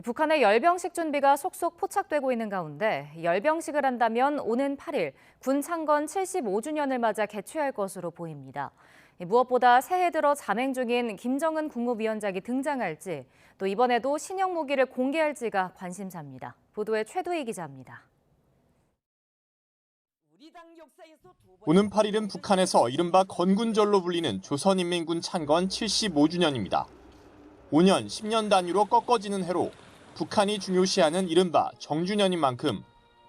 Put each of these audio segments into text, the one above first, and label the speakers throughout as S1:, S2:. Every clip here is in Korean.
S1: 북한의 열병식 준비가 속속 포착되고 있는 가운데 열병식을 한다면 오는 8일 군 창건 75주년을 맞아 개최할 것으로 보입니다. 무엇보다 새해 들어 잠행 중인 김정은 국무위원장이 등장할지, 또 이번에도 신형 무기를 공개할지가 관심사입니다. 보도에 최도희 기자입니다.
S2: 오는 8일은 북한에서 이른바 건군절로 불리는 조선인민군 창건 75주년입니다. 5년, 10년 단위로 꺾어지는 해로 북한이 중요시하는 이른바 정주년인 만큼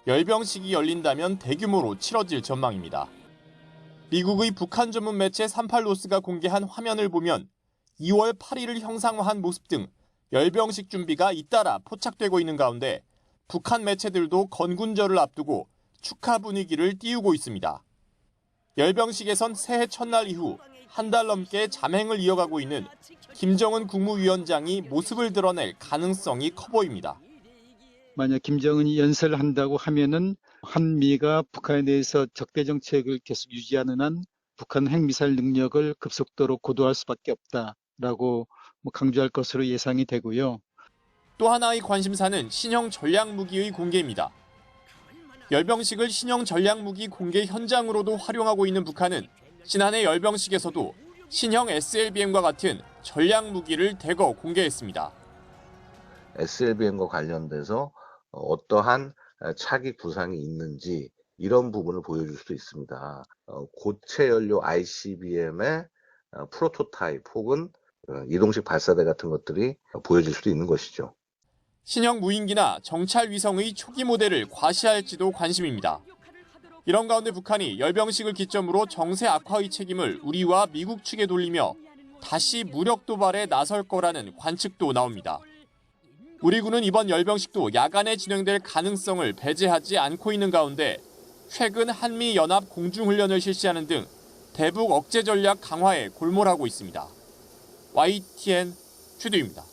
S2: 열병식이 열린다면 대규모로 치러질 전망입니다. 미국의 북한 전문 매체 38노스가 공개한 화면을 보면 2월 8일을 형상화한 모습 등 열병식 준비가 잇따라 포착되고 있는 가운데 북한 매체들도 건군절을 앞두고 축하 분위기를 띄우고 있습니다. 열병식에선 새해 첫날 이후 한 달 넘게 잠행을 이어가고 있는 김정은 국무위원장이 모습을 드러낼 가능성이 커 보입니다.
S3: 만약 김정은이 연설을 한다고 하면은 한미가 북한에 대해서 적대 정책을 계속 유지하는 한 북한 핵미사일 능력을 급속도로 고도화할 수밖에 없다라고 강조할 것으로 예상이 되고요.
S2: 또 하나의 관심사는 신형 전략무기의 공개입니다. 열병식을 신형 전략무기 공개 현장으로도 활용하고 있는 북한은 지난해 열병식에서도 신형 SLBM과 같은 전략무기를 대거 공개했습니다.
S4: SLBM과 관련돼서 어떠한 차기 구상이 있는지 이런 부분을 보여줄 수 있습니다. 고체 연료 ICBM의 프로토타입 혹은 이동식 발사대 같은 것들이 보여질 수도 있는 것이죠.
S2: 신형 무인기나 정찰 위성의 초기 모델을 과시할지도 관심입니다. 이런 가운데 북한이 열병식을 기점으로 정세 악화의 책임을 우리와 미국 측에 돌리며 다시 무력 도발에 나설 거라는 관측도 나옵니다. 우리 군은 이번 열병식도 야간에 진행될 가능성을 배제하지 않고 있는 가운데 최근 한미연합 공중훈련을 실시하는 등 대북 억제 전략 강화에 골몰하고 있습니다. YTN 최도희입니다.